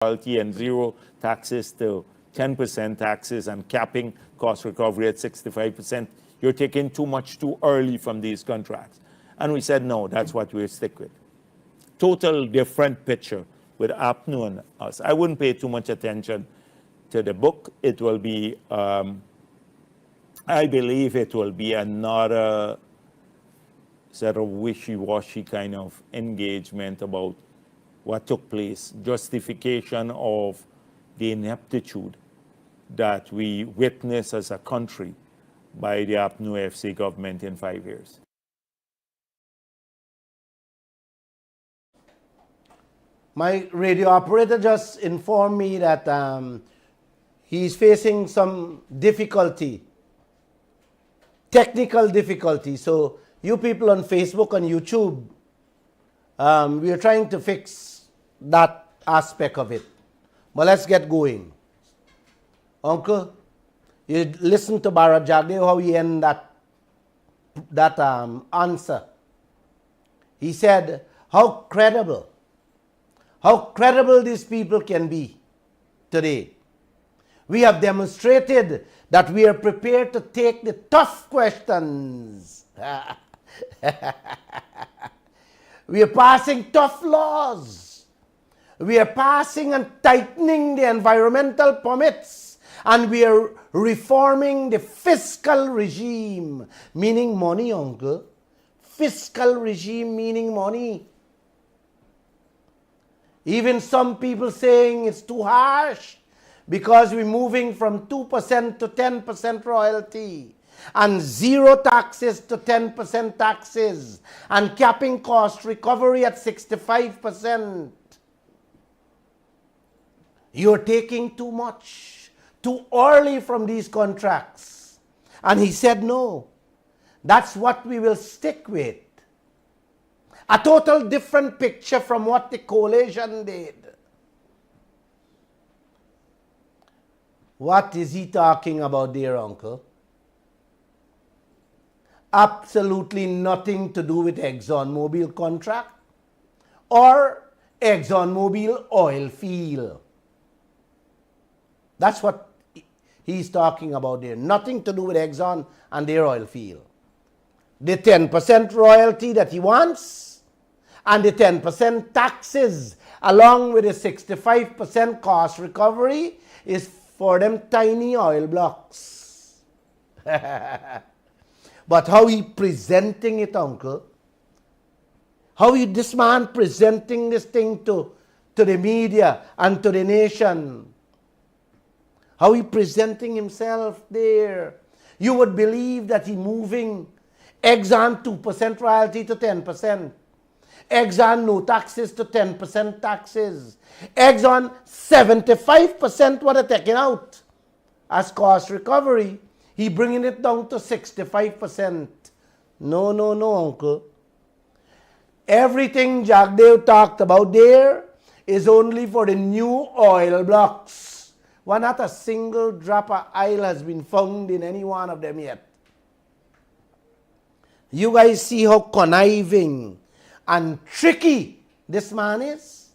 royalty and zero taxes to 10% taxes and capping cost recovery at 65%. You're taking too much too early from these contracts. And we said, no, that's what we'll stick with. Total different picture with APNU and us. I wouldn't pay too much attention to the book. It will be, I believe it will be another sort of wishy-washy kind of engagement about what took place, justification of the ineptitude that we witness as a country by the APNU FC government in 5 years. My radio operator just informed me that he's facing some difficulty, technical difficulty. So you people on Facebook and YouTube, we are trying to fix that aspect of it. But let's get going. Uncle, you listen to Bharat Jagdev, how he end that answer. He said, how credible these people can be today. We have demonstrated that we are prepared to take the tough questions. We are passing tough laws. We are passing and tightening the environmental permits. And we are reforming the fiscal regime, meaning money, uncle. Fiscal regime meaning money. Even some people saying it's too harsh because we're moving from 2% to 10% royalty and zero taxes to 10% taxes and capping cost recovery at 65%. You're taking too much, too early from these contracts. And he said, no, that's what we will stick with. A total different picture from what the coalition did. What is he talking about there, uncle? Absolutely nothing to do with ExxonMobil contract or ExxonMobil oil field. That's what he's talking about there. Nothing to do with Exxon and their oil field. The 10% royalty that he wants and the 10% taxes along with the 65% cost recovery is for them tiny oil blocks. But how he presenting it, uncle? How this man presenting this thing to the media and to the nation? How he presenting himself there? You would believe that he moving Exxon 2% royalty to 10%. Exxon no taxes to 10% taxes. Exxon 75% what they're taking out as cost recovery. He bringing it down to 65%. No, no, no, uncle. Everything Jagdev talked about there is only for the new oil blocks. Well, not a single drop of oil has been found in any one of them yet. You guys see how conniving and tricky this man is?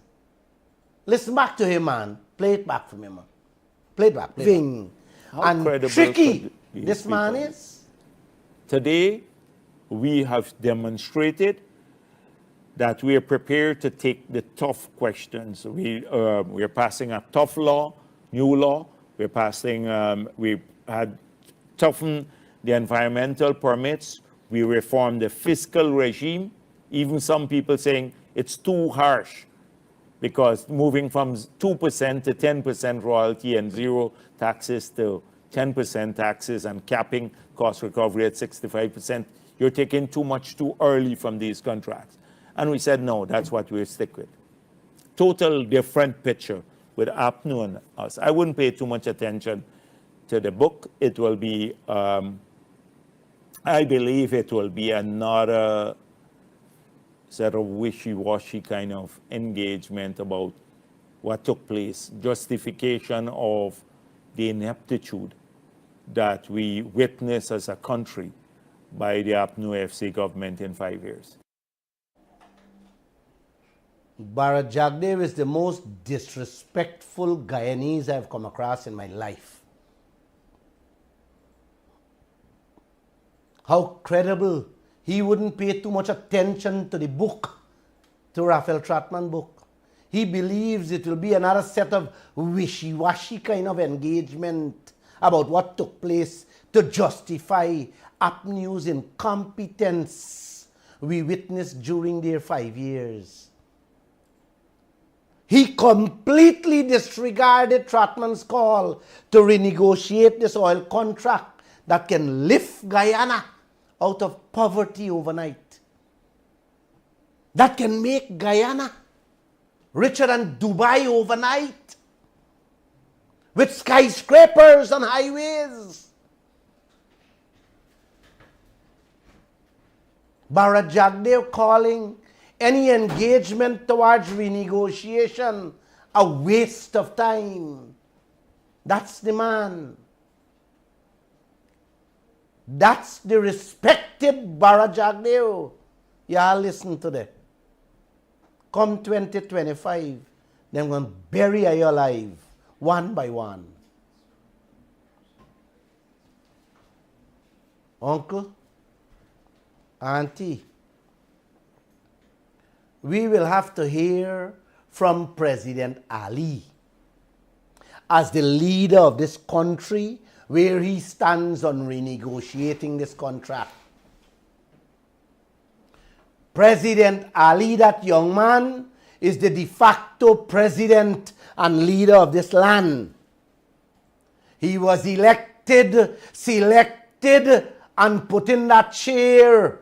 Listen back to him, man. Play it back for me, man. Play it back. Play it back. And tricky this man is. Today, we have demonstrated that we are prepared to take the tough questions. We are passing a tough law, new law. We're passing, we had toughened the environmental permits. We reformed the fiscal regime. Even some people saying it's too harsh because moving from 2% to 10% royalty and zero taxes to 10% taxes and capping cost recovery at 65%, you're taking too much too early from these contracts. And we said, no, that's what we'll stick with. Total different picture with APNU and us. I wouldn't pay too much attention to the book. It will be, I believe it will be another sort of wishy-washy kind of engagement about what took place, justification of the ineptitude that we witness as a country by the APNU FC government in 5 years. Bharat Jagdev is the most disrespectful Guyanese I've come across in my life. How credible. He wouldn't pay too much attention to the book, to Raphael Trotman book. He believes it will be another set of wishy-washy kind of engagement about what took place to justify APNU's incompetence we witnessed during their 5 years. He completely disregarded Trotman's call to renegotiate this oil contract that can lift Guyana out of poverty overnight. That can make Guyana richer than Dubai overnight, with skyscrapers and highways. Bharat Jagdev calling any engagement towards renegotiation a waste of time. That's the man. That's the respected Bharat Jagdev. Y'all listen to that. Come 2025, they're going to bury you alive, one by one. Uncle, auntie, we will have to hear from President Ali as the leader of this country, where he stands on renegotiating this contract. President Ali, that young man, is the de facto president and leader of this land. He was elected, selected, and put in that chair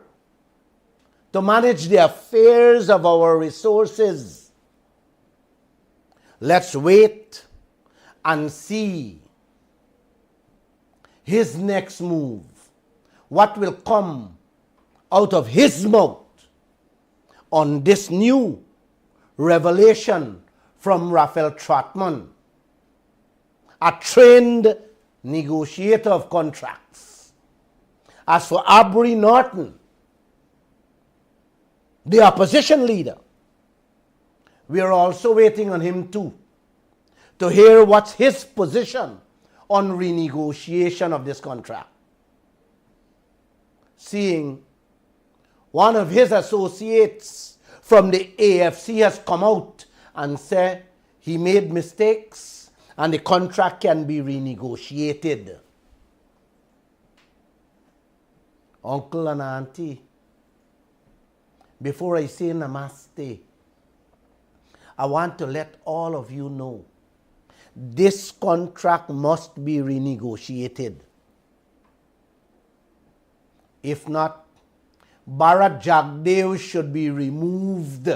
to manage the affairs of our resources. Let's wait and see his next move. What will come out of his mouth on this new revelation from Raphael Trotman, a trained negotiator of contracts. As for Aubrey Norton, the opposition leader, we are also waiting on him too, to hear what's his position on renegotiation of this contract. Seeing one of his associates from the AFC has come out and said he made mistakes and the contract can be renegotiated. Uncle and auntie, before I say namaste, I want to let all of you know this contract must be renegotiated. If not, Bharat Jagdev should be removed.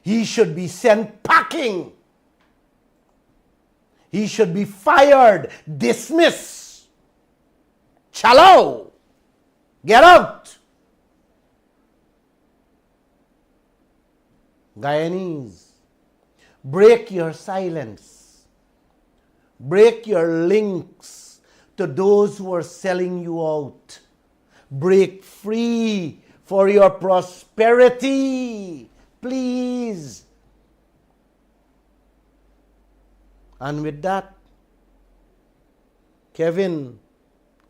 He should be sent packing. He should be fired, dismissed. Chalo! Get out! Guyanese, break your silence. Break your links to those who are selling you out. Break free for your prosperity, please. And with that, Kevin,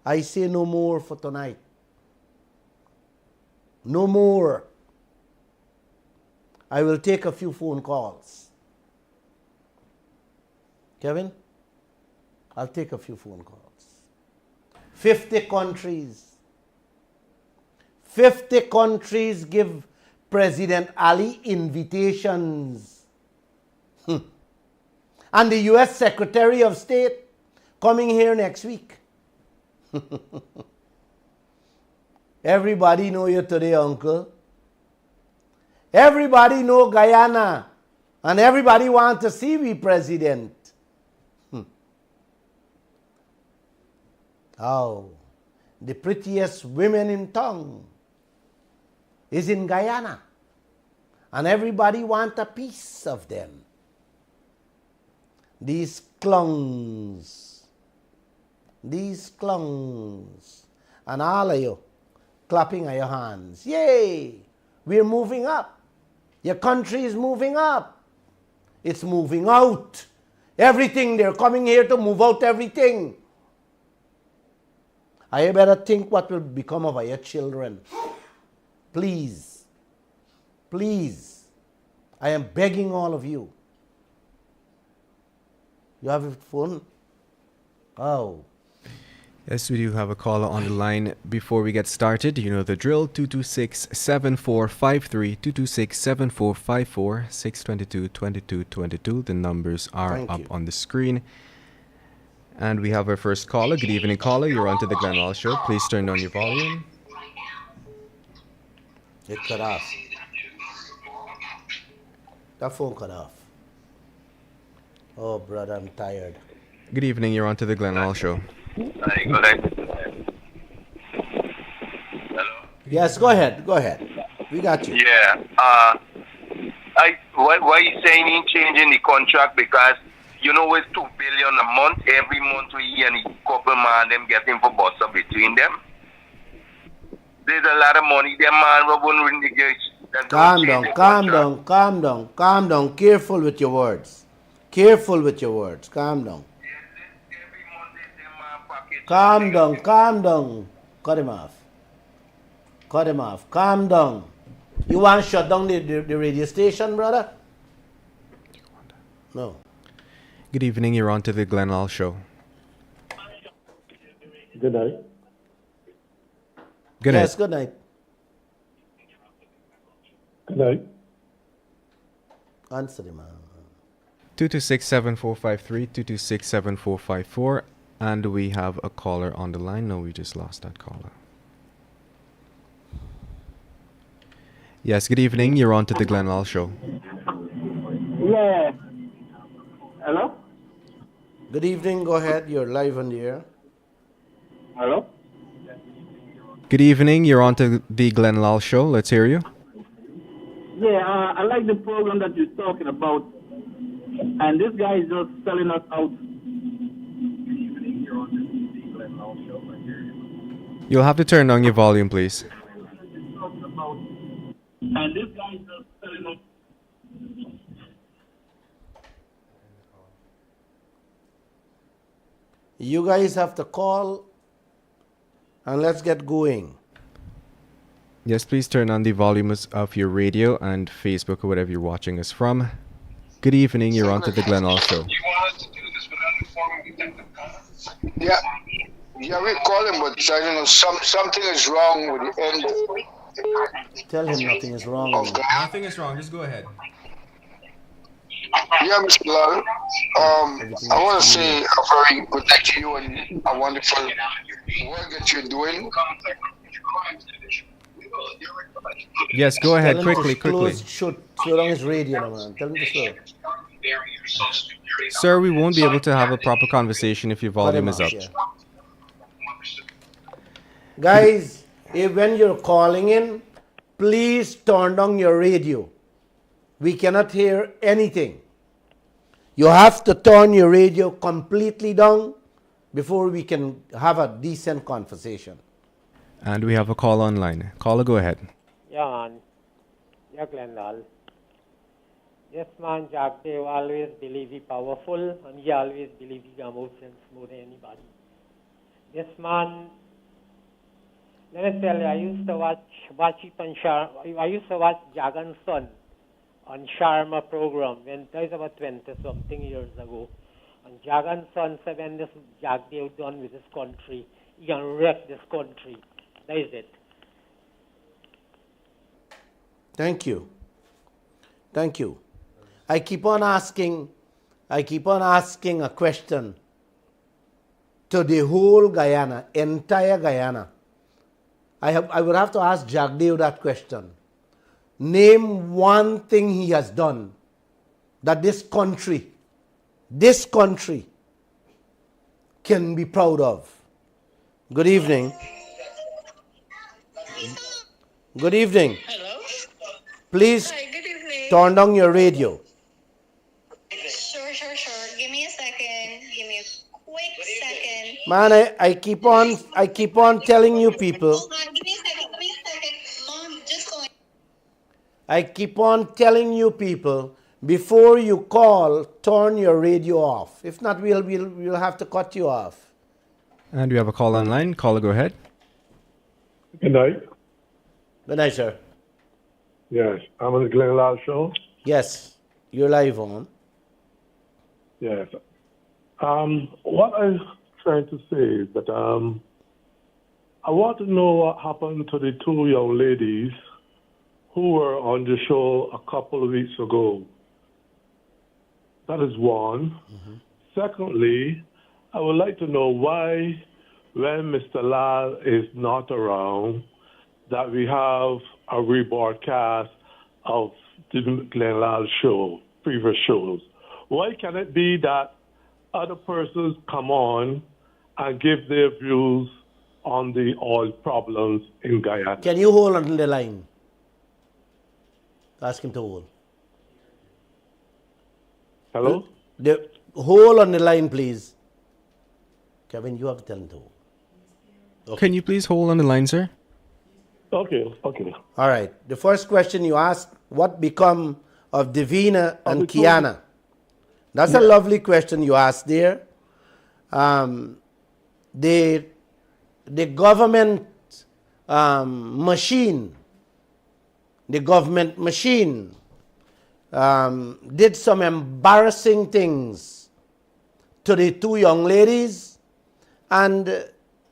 I say no more for tonight. No more. I will take a few phone calls. Kevin, I'll take a few phone calls. 50 countries. 50 countries give President Ali invitations. And the US Secretary of State coming here next week. Everybody know you today, uncle. Everybody know Guyana. And everybody want to see me president. Oh, the prettiest women in town is in Guyana. And everybody want a piece of them. These clowns. These clowns. And all of you clapping at your hands. Yay! We're moving up. Your country is moving up. It's moving out. Everything, they're coming here to move out everything. I better think what will become of your children. Please. Please. I am begging all of you. You have a phone? Oh. Yes, we do have a caller on the line. Before we get started, you know the drill, 226-7453, 226-7454, 622-2222. The numbers are Thank up you. on the screen. And we have our first caller. Good evening, caller. You're on to the Glenn Lall Show. Please turn on your volume. It cut off. That phone cut off. Oh, brother, I'm tired. Good evening. You're on to the Glenn Lall Show. Hi, go ahead. Hello? Yes, go ahead. Go ahead. We got you. Yeah. Why you saying he changing the contract? Because you know it's $2 billion a month. Every month we hear the couple man them getting for bus up between them. There's a lot of money. Them man won't renegade. Calm down, calm down, calm down, calm down. Careful with your words. Careful with your words. Calm down. Every month they say man package. Calm down, calm down. Cut him off. Cut him off. Calm down. You want to shut down the radio station, brother? No. Good evening. You're on to the Glenn Lall Show. Good night. Good Yes, night. good night. Good night. Answer him. 226-7453, 226-7454. And we have a caller on the line. No, we just lost that caller. Yes, good evening. You're on to the Glenn Lall Show. Yeah. Hello? Good evening. Go ahead. You're live on the air. Hello? Good evening. You're on to the Glenn Lall Show. Let's hear you. Yeah, I like the program that you're talking about. And this guy is just selling us out. You'll have to turn down your volume, please. And this guy is just selling us. You guys have to call and let's get going. Yes, please turn on the volume of your radio and Facebook or whatever you're watching us from. Good evening. You're on to the Glenn Lall Show. You want us to do this without informing Detective Connors? Yeah, we're calling, but I don't know, something is wrong with the end Tell him nothing is wrong. of the. Nothing is wrong. Just go ahead. Yeah, Mr. Lall, I want to say a very good night to you and a wonderful work that you're doing. Yes, go ahead. Tell him Quickly, to quickly. slow down his radio now, man. Tell him to slow. Sir, we won't be able to have a proper conversation if your Cut him volume is off, up. yeah. Guys, when you're calling in, please turn down your radio. We cannot hear anything. You have to turn your radio completely down before we can have a decent conversation. And we have a call online. Caller, go ahead. Yeah, man. Yeah, Glenn Lall. Yes, man, Jack Dave always believe he powerful and he always believe he got more sense more than anybody. Yes, man. Let me tell you, I used to watch it on I used to watch Jagan's son on Sharma program when that was about 20-something years ago. And Jagan's son said when this Jack Dave done with this country, he can wreck this country. That is it. Thank you. Thank you. I keep on asking a question to the whole Guyana, entire Guyana. I would have to ask Jagdev that question. Name one thing he has done that this country can be proud of. Good evening. Good evening. Hello? Please Hi, good evening. turn down your radio. Sure. Give me a second. Give me a quick second. Man, I keep on telling you people. Hold on, give me a second. Mom, just going. I keep on telling you people, before you call, turn your radio off. If not, we'll have to cut you off. And we have a call online. Caller, go ahead. Good night. Good night, sir. Yes, I'm on the Glenn Lall show. Yes, you're live on. Yes. What I'm trying to say is that I want to know what happened to the two young ladies who were on the show a couple of weeks ago. That is one. Secondly, I would like to know why, when Mr. Lall is not around, that we have a rebroadcast of the Glenn Lall show, previous shows. Why can it be that other persons come on and give their views on the oil problems in Guyana? Can you hold on the line? Ask him to hold. Hello? Hold on the line, please. Kevin, you have to tell him to hold. Okay. Can you please hold on the line, sir? Okay. All right. The first question you asked, what become of Divina and Kiana? That's a lovely question you asked there. The government machine did some embarrassing things to the two young ladies, and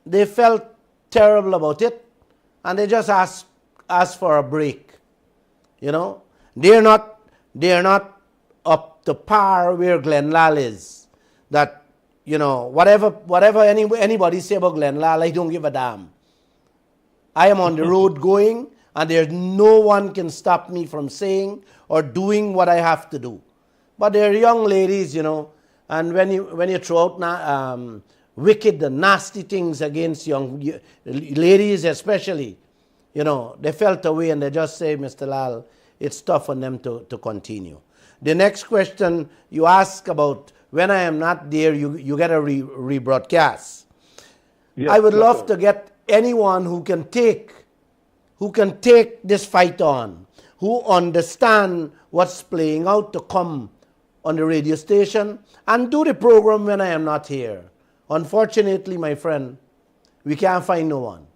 they felt terrible about it, and they just asked for a break. You know, they're not up to par where Glenn Lall is. That, you know, whatever anybody say about Glenn Lall, I don't give a damn. I am on the road going, and there's no one can stop me from saying or doing what I have to do. But they're young ladies, you know, and when you throw out wicked and nasty things against young ladies especially, you know, they felt away and they just say, Mr. Lall, it's tough on them to continue. The next question you ask about, when I am not there, you get a rebroadcast. Yes, I would love to get anyone who can take this fight on, who understand what's playing out, to come on the radio station and do the program when I am not here. Unfortunately, my friend, we can't find no one.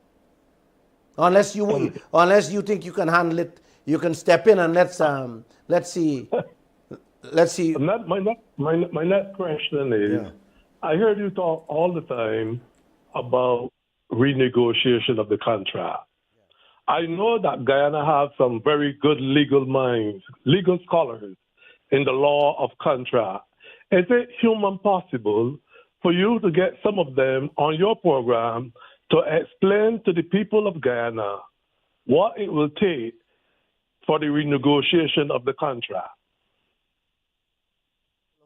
Unless you think you can handle it, you can step in and let's see. My next question is, I heard you talk all the time about renegotiation of the contract. I know that Guyana has some very good legal minds, legal scholars in the law of contract. Is it human possible for you to get some of them on your program to explain to the people of Guyana what it will take for the renegotiation of the contract?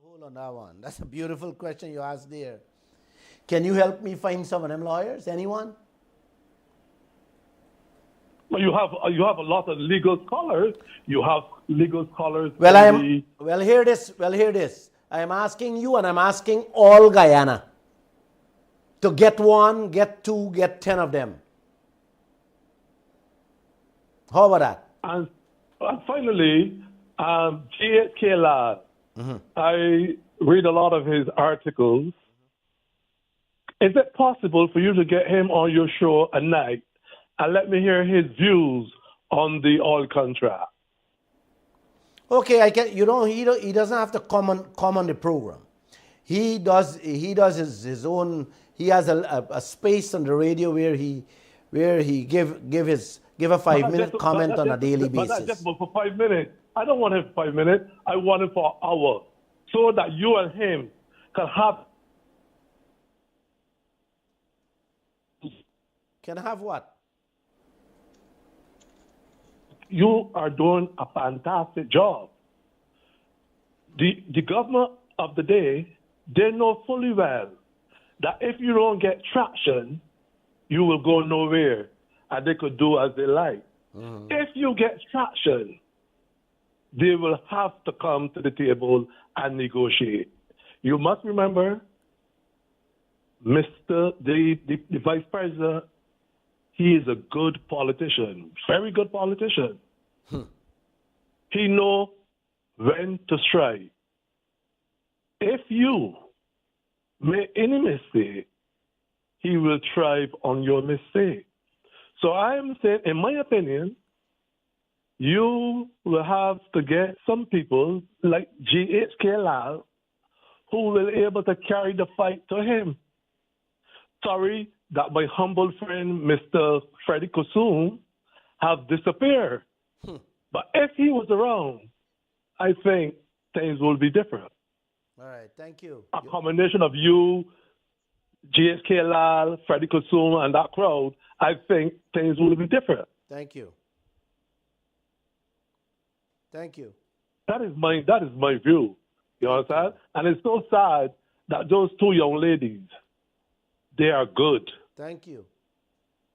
Hold on that one. That's a beautiful question you asked there. Can you help me find some of them lawyers? Anyone? Well, you have a lot of legal scholars. You have legal scholars. Well, hear this. I am asking you, and I'm asking all Guyana to get one, get two, get 10 of them. How about that? And finally, G.H.K. Lall. I read a lot of his articles. Is it possible for you to get him on your show at night and let me hear his views on the oil contract? Okay, I can. You know, he doesn't have to come on the program. He does his own. He has a space on the radio where he give a 5-minute comment on a daily basis. But that's just for 5 minutes. I don't want him for 5 minutes. I want him for an hour, so that you and him can have. Can have what? You are doing a fantastic job. The government of the day, they know fully well that if you don't get traction, you will go nowhere, and they could do as they like. If you get traction, they will have to come to the table and negotiate. You must remember, the Vice President, he is a good politician, very good politician. He know when to strike. If you make any mistake, he will thrive on your mistake. So I am saying, in my opinion, you will have to get some people like GHK Lall who will be able to carry the fight to him. Sorry that my humble friend, Mr. Freddie Kusum, have disappeared. But if he was around, I think things will be different. All right, thank you. A combination of you, GSK Lall, Freddie Kusum, and that crowd, I think things will be different. Thank you. Thank you. That is my view. You understand? And it's so sad that those two young ladies, they are good. Thank you.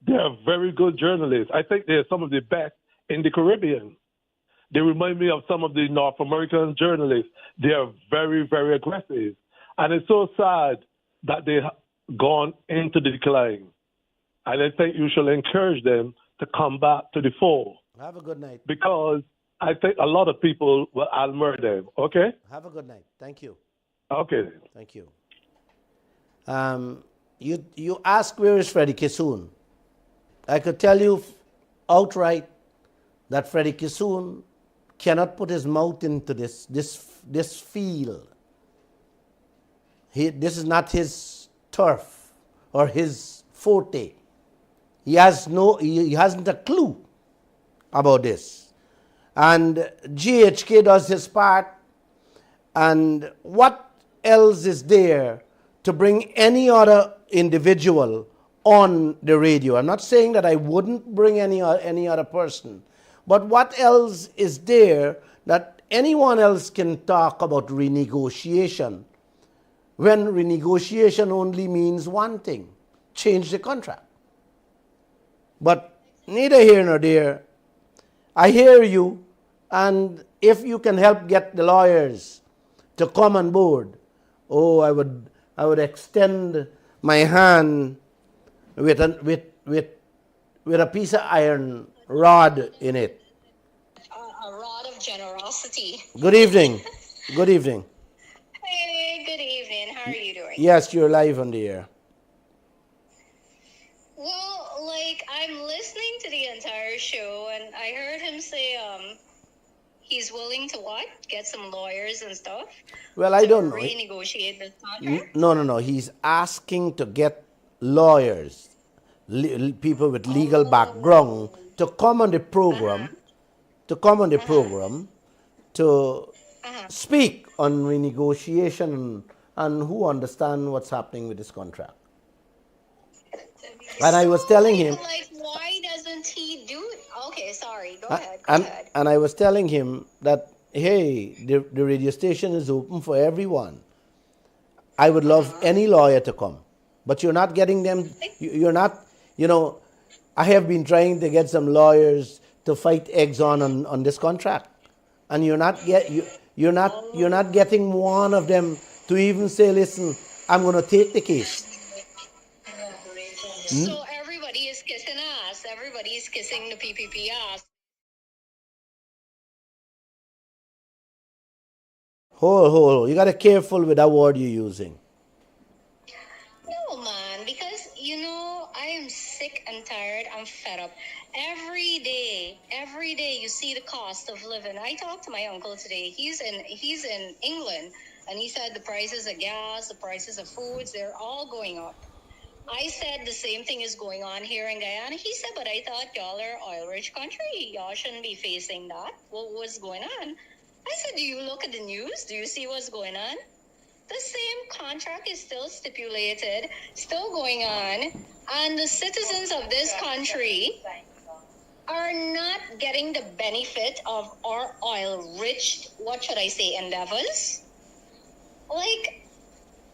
They are very good journalists. I think they're some of the best in the Caribbean. They remind me of some of the North American journalists. They are very, very aggressive. And it's so sad that they have gone into the decline. And I think you should encourage them to come back to the fore. Have a good night. Because I think a lot of people will admire them. Okay? Have a good night. Thank you. Okay. Thank you. You ask where is Freddie Kissoon. I could tell you outright that Freddie Kissoon cannot put his mouth into this field. This is not his turf or his forte. He hasn't a clue about this. And GHK does his part. And what else is there to bring any other individual on the radio? I'm not saying that I wouldn't bring any other person, but what else is there that anyone else can talk about renegotiation when renegotiation only means one thing: change the contract? But neither here nor there. I hear you, and if you can help get the lawyers to come on board, oh, I would extend my hand with a piece of iron rod in it. A rod of generosity. Good evening. Good evening. Hey, good evening. How are you doing? Yes, you're live on the air. Well, like, I'm listening to the entire show, and I heard him say he's willing to what? Get some lawyers and stuff? Well, I don't know. Renegotiate this contract? No. He's asking to get lawyers, people with legal background, to come on the program, to speak on renegotiation and who understand what's happening with this contract. And I was telling him... Like, why doesn't he do it? Okay, sorry. Go ahead. And I was telling him that, hey, the radio station is open for everyone. I would love any lawyer to come. But you're not getting them... You're not... I have been trying to get some lawyers to fight eggs on this contract. And you're not getting one of them to even say, listen, I'm going to take the case. So everybody is kissing ass. Everybody is kissing the PPP ass. Hold. You got to be careful with that word you're using. No, man, because, I am sick and tired. I'm fed up. Every day you see the cost of living. I talked to my uncle today. He's in England, and he said the prices of gas, the prices of foods, they're all going up. I said the same thing is going on here in Guyana. He said, but I thought y'all are oil-rich country. Y'all shouldn't be facing that. What was going on? I said, do you look at the news? Do you see what's going on? The same contract is still stipulated, still going on, and the citizens of this country are not getting the benefit of our oil-rich, endeavors. Like,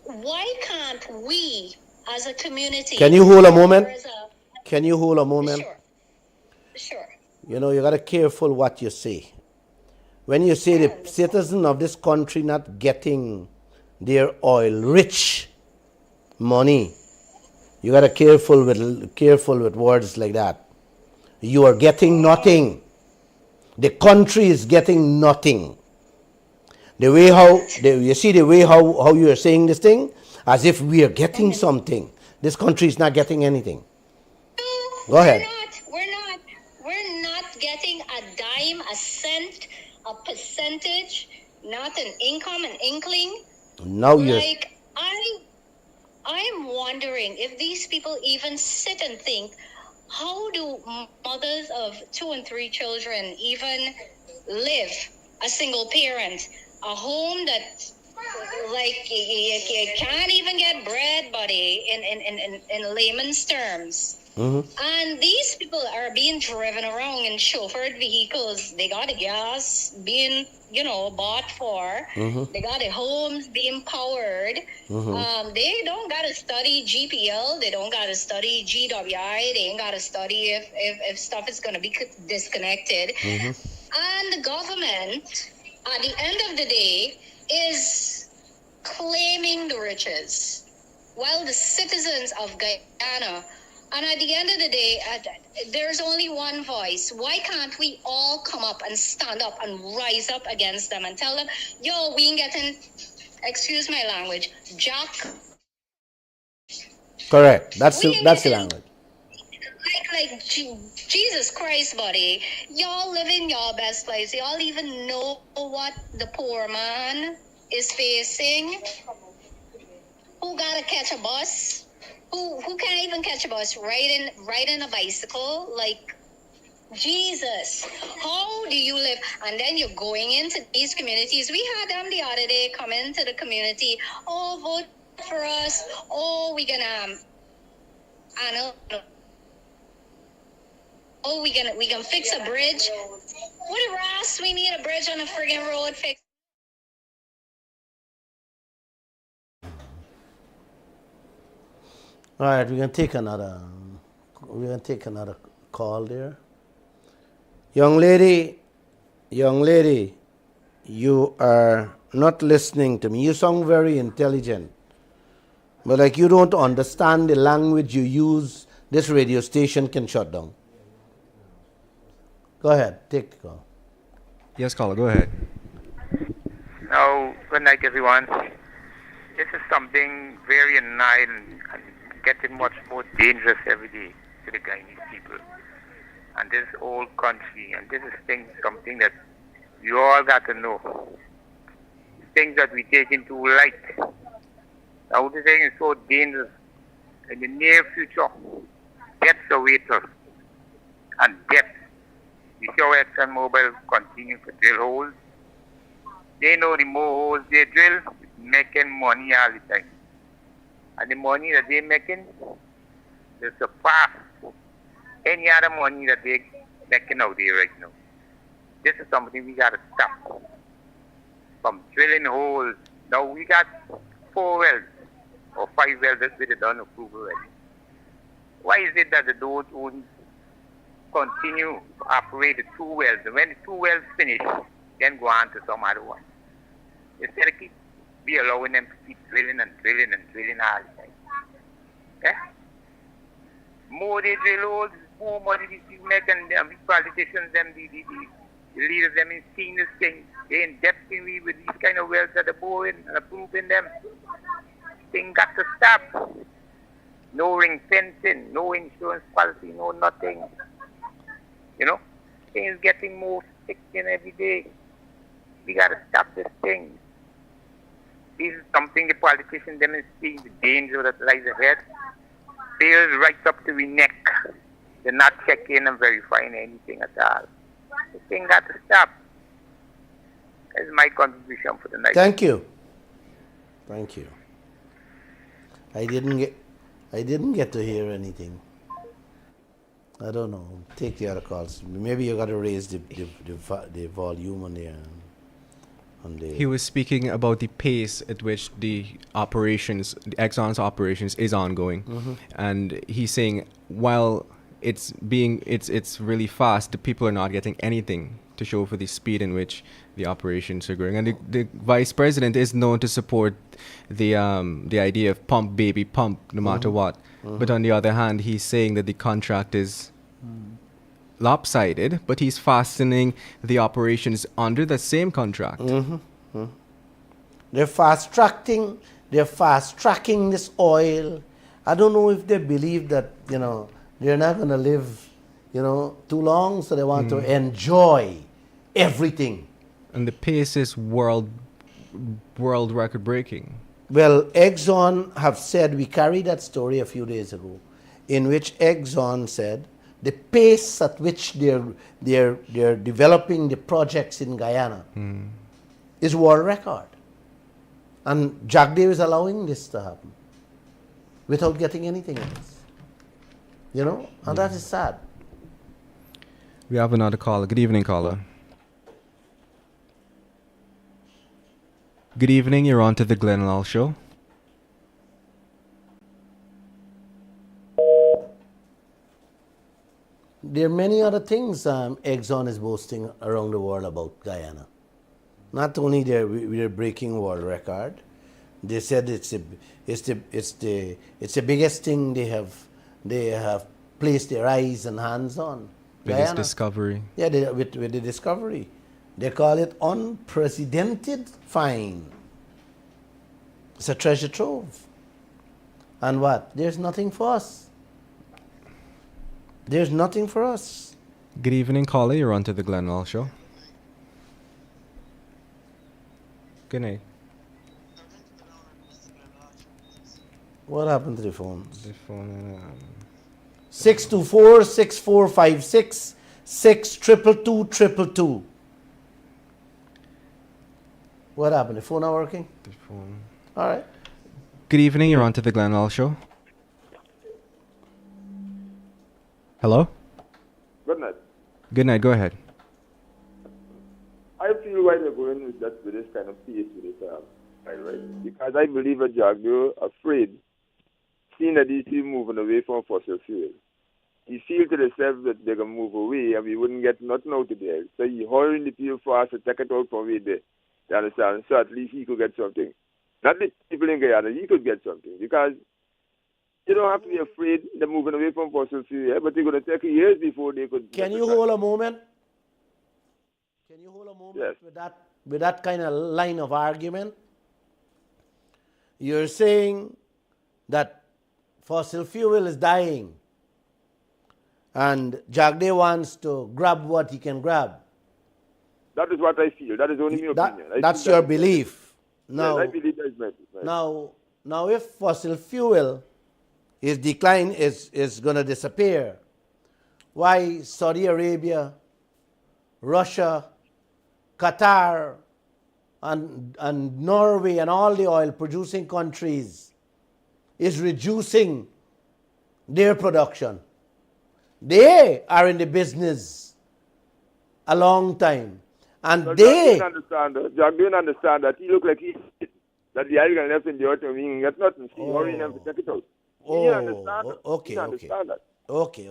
why can't we, as a community... Can you hold a moment? Can you hold a moment? Sure. You got to be careful what you say. When you say the citizen of this country not getting their oil-rich money, you got to be careful with words like that. You are getting nothing. The country is getting nothing. The way you see the way how you are saying this thing, as if we are getting something. This country is not getting anything. Go ahead. We're not getting a dime, a cent, a percentage, not an income, an inkling. Now you're Like, I'm wondering if these people even sit and think, how do mothers of 2 and 3 children even live? A single parent, a home that, like, you can't even get bread, buddy, in layman's terms. And these people are being driven around in chauffeured vehicles. They got the gas being, bought for. They got the homes being powered. They don't got to study GPL. They don't got to study GWI. They ain't got to study if stuff is going to be disconnected. And the government, at the end of the day, is claiming the riches, while the citizens of Guyana. And at the end of the day, there's only one voice. Why can't we all come up and stand up and rise up against them and tell them, yo, we ain't getting, excuse my language, jack. correct. That's the language. Like Jesus Christ, buddy. Y'all living your best lives. Y'all even know what the poor man is facing? Who gotta catch a bus? Who can't even catch a bus, riding a bicycle? Like, Jesus, how do you live? And then you're going into these communities. We had them the other day come into the community. Oh, vote for us. Oh, we gonna we can fix a bridge. What a ass, we need a bridge on a friggin' road fix. All right, we're gonna take another call there. Young lady, you are not listening to me. You sound very intelligent, but like you don't understand the language you use, this radio station can shut down. Go ahead, take the call. Yes, caller, go ahead. Now, good night, everyone. This is something very annoying and getting much more dangerous every day to the Guyanese people and this whole country. And this is something that you all got to know. Things that we take into light. Now, this thing is so dangerous. In the near future, deaths await us. And death. We see how ExxonMobil continue to drill holes. They know the more holes they drill, making money all the time. And the money that they're making, they surpass any other money that they're making out there right now. This is something we got to stop. From drilling holes. Now we got 4 wells or 5 wells that we done approval already. Why is it that they don't continue to operate the 2 wells? And when the 2 wells finish, then go on to some other one. Instead of be allowing them to keep drilling and drilling and drilling all the time. Okay? More they drill holes, more money we make, and we politicians, them, the leaders, them in seeing this thing. They in depth with these kind of wells that are boring and approving them. Thing got to stop. No ring fencing, no insurance policy, no nothing. Things getting more sickening every day. We got to stop this thing. This is something the politicians demonstrate the danger that lies ahead. Fears right up to the neck. They're not checking and verifying anything at all. The thing got to stop. That's my contribution for the night. Thank you. I didn't get to hear anything. I don't know. Take the other calls. Maybe you got to raise the volume on the. He was speaking about the pace at which the Exxon's operations is ongoing, and he's saying while it's really fast, the people are not getting anything to show for the speed in which the operations are going. And the vice president is known to support the idea of pump baby pump no matter what. But on the other hand, he's saying that the contract is lopsided, but he's fastening the operations under the same contract. They're fast-tracking this oil. I don't know if they believe that, they're not going to live, too long, so they want to enjoy everything. And the pace is world record breaking. Well, Exxon have said, we carried that story a few days ago, in which Exxon said the pace at which they're developing the projects in Guyana is world record. And Jagdev is allowing this to happen without getting anything else. And that is sad. We have another caller. Good evening, caller. Good evening, you're on to the Glenn Lall Show. There are many other things Exxon is boasting around the world about Guyana. Not only we're breaking world record, they said it's the biggest thing they have placed their eyes and hands on. Biggest Guyana. discovery. Yeah, with the discovery. They call it unprecedented find. It's a treasure trove. And what? There's nothing for us. There's nothing for us. Good evening, caller. You're on to the Glenn Lall Show. Good night. What happened to the phone? The phone. 624-6456 6222222. What happened? The phone not working? The phone. All right. Good evening. You're on to the Glenn Lall Show. Hello? Good night. Good night. Go ahead. I feel why they're going with this kind of pace with it, right? Because I believe that they're afraid, seeing that these people moving away from fossil fuel. He feels to himself that they're going to move away and we wouldn't get nothing out of there. So he hurrying the people fast to take it out from way there. You understand? So at least he could get something. Not the people in Guyana, he could get something. Because you don't have to be afraid they're moving away from fossil fuel, but they're going to take years before they could. Can you hold a moment? Can you hold a moment yes. with that kind of line of argument? You're saying that fossil fuel is dying and Jagde wants to grab what he can grab. That is what I feel. That is only my opinion. That's your belief. Now, yes, I believe that is my Now, if fossil fuel is going to disappear, why Saudi Arabia, Russia, Qatar, and Norway and all the oil producing countries is reducing their production? They are in the business a long time. And so they Jack didn't understand that he looked like that the island left in the autumn meaning that's nothing. He hurrying them to take it out. He didn't understand that. Okay, he didn't understand that. Okay.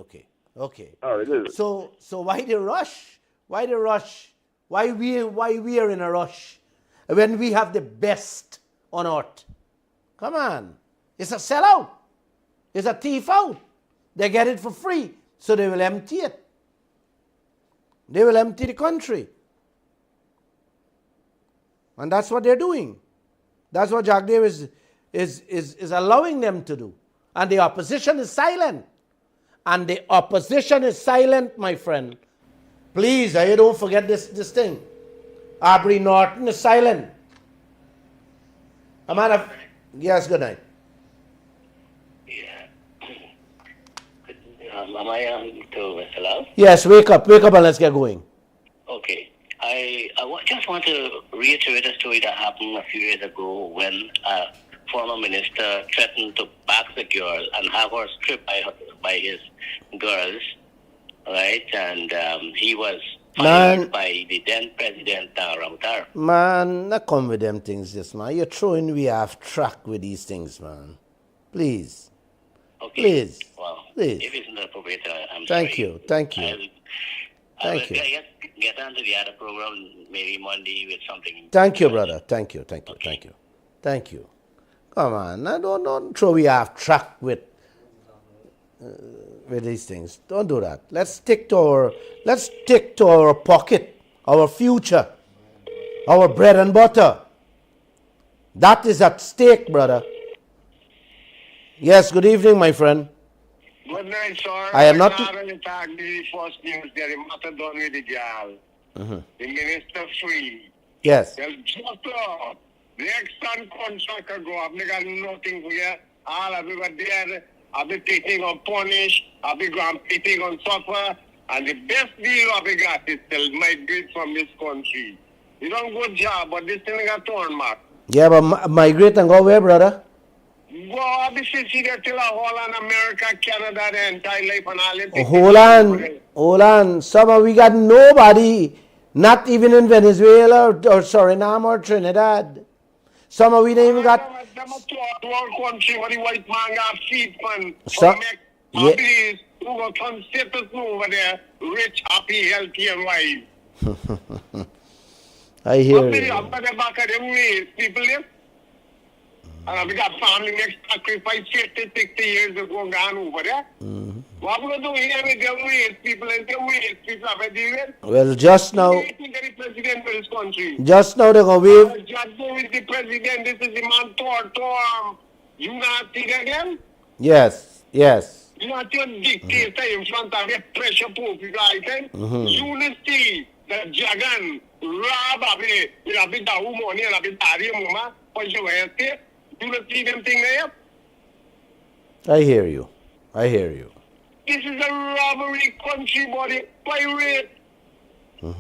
Oh, it is. So why the rush? Why the rush? Why we are in a rush when we have the best on earth? Come on. It's a sellout. It's a thief out. They get it for free, so they will empty it. They will empty the country. And that's what they're doing. That's what Jagdev is allowing them to do. And the opposition is silent. And the opposition is silent, my friend. Please, you don't forget this thing. Aubrey Norton is silent. Yes, good night. Yeah. Am I on to Mr. Lall? Yes, wake up and let's get going. Okay. I just want to reiterate a story that happened a few years ago when a former minister threatened to back the girl and have her stripped by his girls, right? And he was fired by the then president, Ramtar. Man, not come with them things, this man. You're throwing me off track with these things, man. Please. Okay. Please. Well, please. if it's not appropriate, I'm Thank sorry. you. Thank you. I will get on to the other program maybe Monday with something. Thank you, brother. Thank you. Come on. Now don't throw me off track with with these things. Don't do that. Let's stick to our pocket, our future, our bread and butter. That is at stake, brother. Yes, good evening, my friend. Good night, sir. I am not. The first news there, the matter done with the girl. The minister free. Yes. Well, just the extant contract go up. They got nothing for you. All of you got there. I'll be taking on punish. I'll be taking on suffer. And the best deal I've got is to migrate from this country. You don't good job, but this thing got torn back. Yeah, but migrate and go where, brother? Go up the city there till Holland, America, Canada, the entire life and all that. Hold on. Some we got nobody, not even in Venezuela or Suriname or Trinidad. Some we don't even got. Them a third country where the white man got feet man. Yeah. Who will come sit us over there, rich, happy, healthy, and wise. I hear you. I'm at the back of them ways, people live. And we got family next sacrifice 50, 60 years ago gone over there. What we going to do here with them ways, people and them ways, people have a deal with? Well, just now. Who do you think is the president of this country? Just now they're going to wave. Just who is the president? This is the man to you not see that again? Yes. You not your dictator in front of your pressure poop, you guys. Unity, the dragon, rob a bit, you have been the woman, you have been the woman, what you have to do not see them thing there? I hear you. This is a robbery country, body, pirate. Or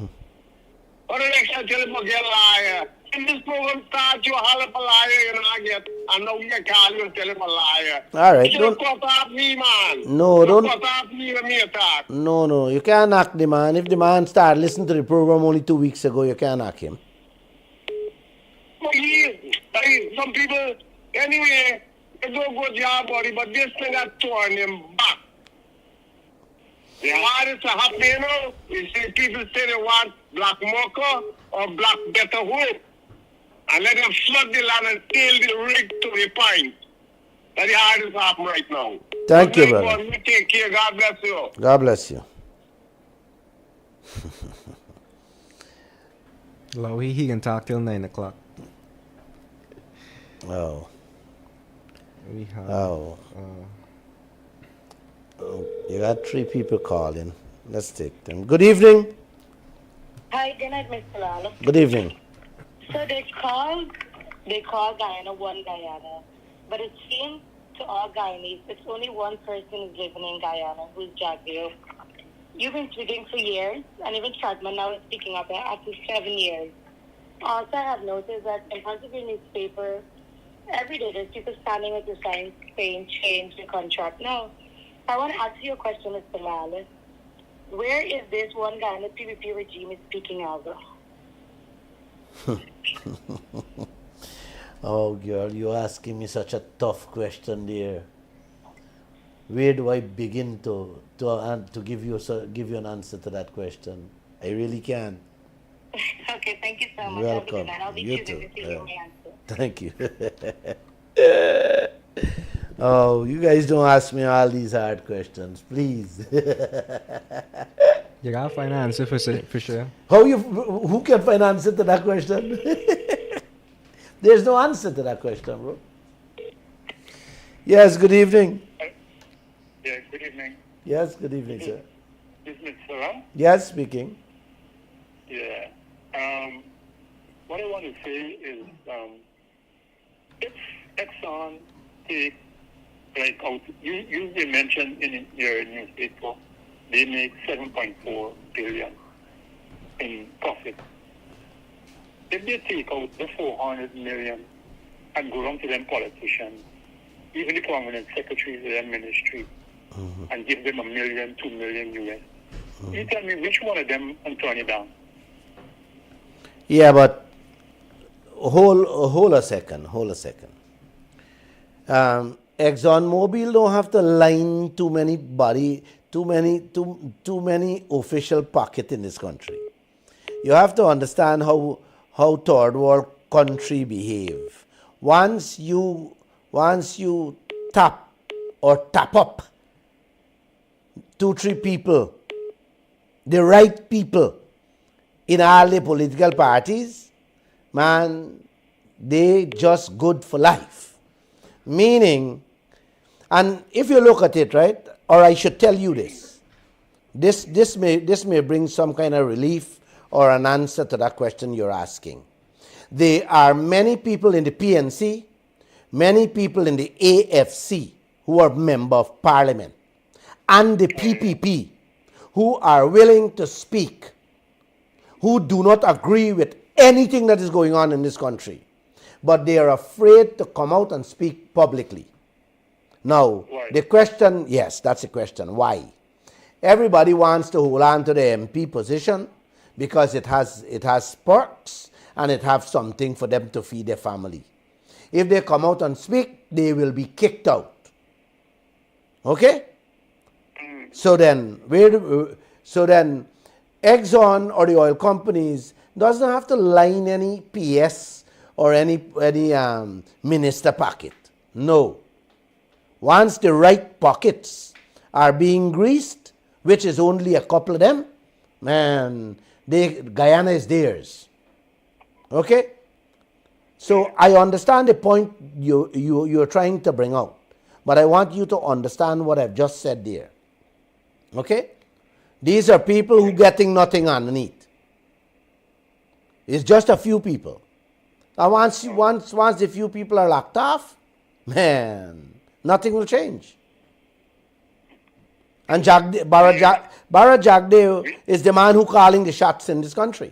the next time, tell him to get a liar. In this program starts, you hell up a liar, you know, get, and now you call you and tell him a liar. All right. You don't cut off me, man. No, don't. Cut off me when me attack. No. You can't knock the man. If the man started listening to the program only 2 weeks ago, you can't knock him. Some people, anyway, they do a good job, buddy, but this thing has torn him back. The hardest to happen, you know, you see people say they want black mocha or black better hope. And let them flood the land and tail the rig to the point. That's the hardest happen right now. Thank you, brother. You take care. God bless you. God bless you. Lall, he can talk till 9 o'clock. Oh. We have. You got 3 people calling. Let's take them. Good evening. Hi, good night, Mr. Lall. Good evening. So they call Guyana one Guyana, but it seems to all Guyanese, it's only one person who's living in Guyana, who's Jaguar. You've been speaking for years, and even Chapman now is speaking up after 7 years. Also, I have noticed that in front of your newspaper, every day there's people standing with the signs saying change the contract. Now, I want to ask you a question, Mr. Lall. Where is this one guy in the PVP regime is speaking of? Oh, girl, you're asking me such a tough question there. Where do I begin to give you an answer to that question? I really can't. Okay, thank you so much. Welcome. I'll be You choosing too. to see your answer. Thank you. Oh, you guys don't ask me all these hard questions, please. You gotta find an answer for sure. Who can find an answer to that question? There's no answer to that question, bro. Yes, good evening. Yeah, good evening. Yes, good evening, sir. Is Mr. Ram? Yes, speaking. Yeah. What I want to say is, if Exxon take, like, out, you mentioned in your newspaper, they make 7.4 billion in profit. If they take out the 400 million and go down to them politicians, even the permanent secretaries of their ministry, and give them $1 million, $2 million US, you tell me which one of them and turn it down? Yeah, but hold a second. ExxonMobil don't have to line too many official pockets in this country. You have to understand how third world country behave. Once you tap up two, three people, the right people in all the political parties, man, they just good for life. Meaning, and if you look at it, right, or I should tell you this, this may bring some kind of relief or an answer to that question you're asking. There are many people in the PNC, many people in the AFC who are member of parliament, and the PPP who are willing to speak, who do not agree with anything that is going on in this country, but they are afraid to come out and speak publicly. Now, the question, yes, that's the question. Why? Everybody wants to hold on to the MP position because it has perks and it has something for them to feed their family. If they come out and speak, they will be kicked out. Okay? So then, Exxon or the oil companies doesn't have to line any PS or any minister pocket. No. Once the right pockets are being greased, which is only a couple of them, man, Guyana is theirs. Okay? So I understand the point you're trying to bring out, but I want you to understand what I've just said there. Okay? These are people who are getting nothing underneath. It's just a few people. And once the few people are locked off, man, nothing will change. And Bara Jagdeo is the man who calling the shots in this country.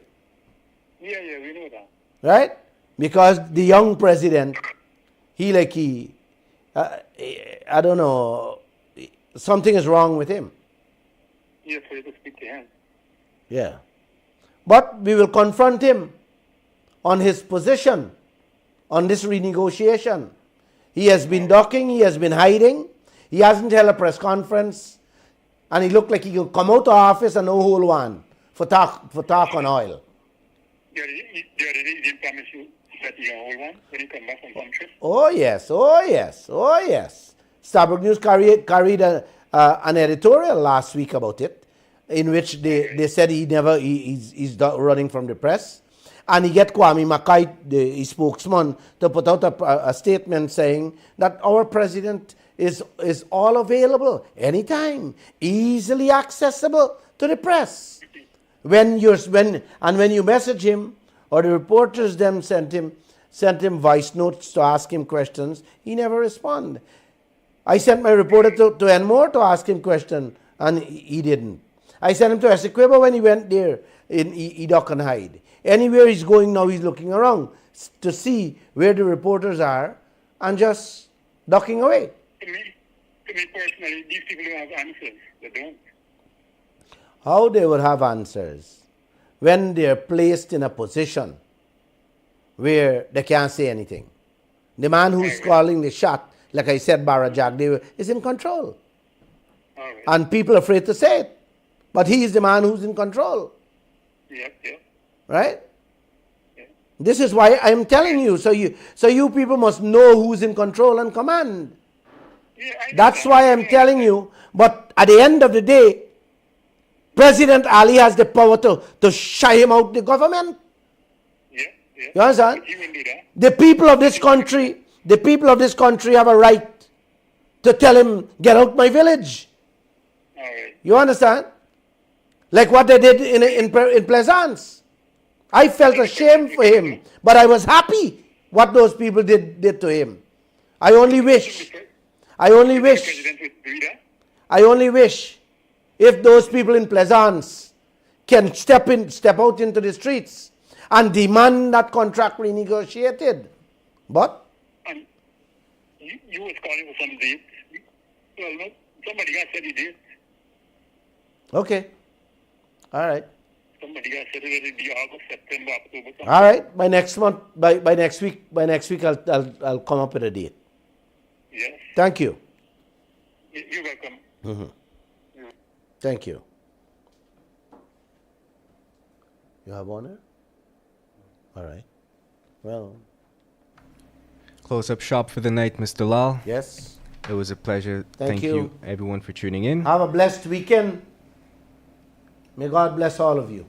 Yeah, we know that. Right? Because the young president, I don't know, something is wrong with him. Yes, so you have to speak to him. Yeah. But we will confront him on his position, on this renegotiation. He has been ducking, he has been hiding, he hasn't held a press conference, and he looked like he could come out of office and no hold one for talk on oil. Yeah, he didn't promise you that he hold one when he come back from country? Oh yes. Starbuck News carried an editorial last week about it, in which they said he's running from the press. And he get Kwame Mackay, the spokesman, to put out a statement saying that our president is all available, anytime, easily accessible to the press. When you message him, or the reporters them sent him voice notes to ask him questions, he never respond. I sent my reporter to Enmore to ask him question, and he didn't. I sent him to Essequibo when he went there in Edok and Hyde. Anywhere he's going now, he's looking around to see where the reporters are and just ducking away. To me personally, these people don't have answers. They don't. How they would have answers when they're placed in a position where they can't say anything? The man who's calling the shot, like I said, Bara Jagdeo, is in control. And people are afraid to say it. But he is the man who's in control. Yep. Right? Yeah. This is why I'm telling you. So you people must know who's in control and command. Yeah, that's why I'm telling you. But at the end of the day, President Ali has the power to shy him out the government. Yeah. You understand? He will do that. The people of this country have a right to tell him, get out my village. All right. You understand? Like what they did in Plaisance. I felt ashamed for him, but I was happy what those people did to him. I only wish if those people in Plaisance can step out into the streets and demand that contract renegotiated. But you was calling for some dates. Well, no, somebody got said he did. Okay. All right. Somebody got said it would be August, September, October. Something. All right. By next month, by next week, I'll come up with a date. Yes. Thank you. You're welcome. Mm-hmm. Thank you. You have one there? All right. Well. Close up shop for the night, Mr. Lall. Yes. It was a pleasure. Thank you. Everyone, for tuning in. Have a blessed weekend. May God bless all of you.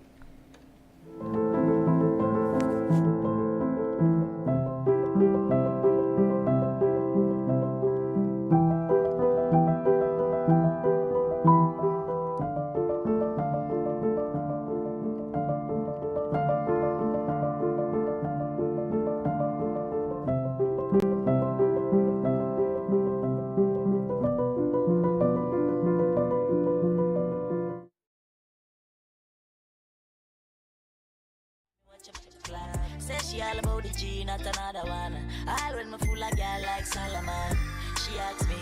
Say she all about the G, not another one. All when me full of girl like Solomon. She asks me,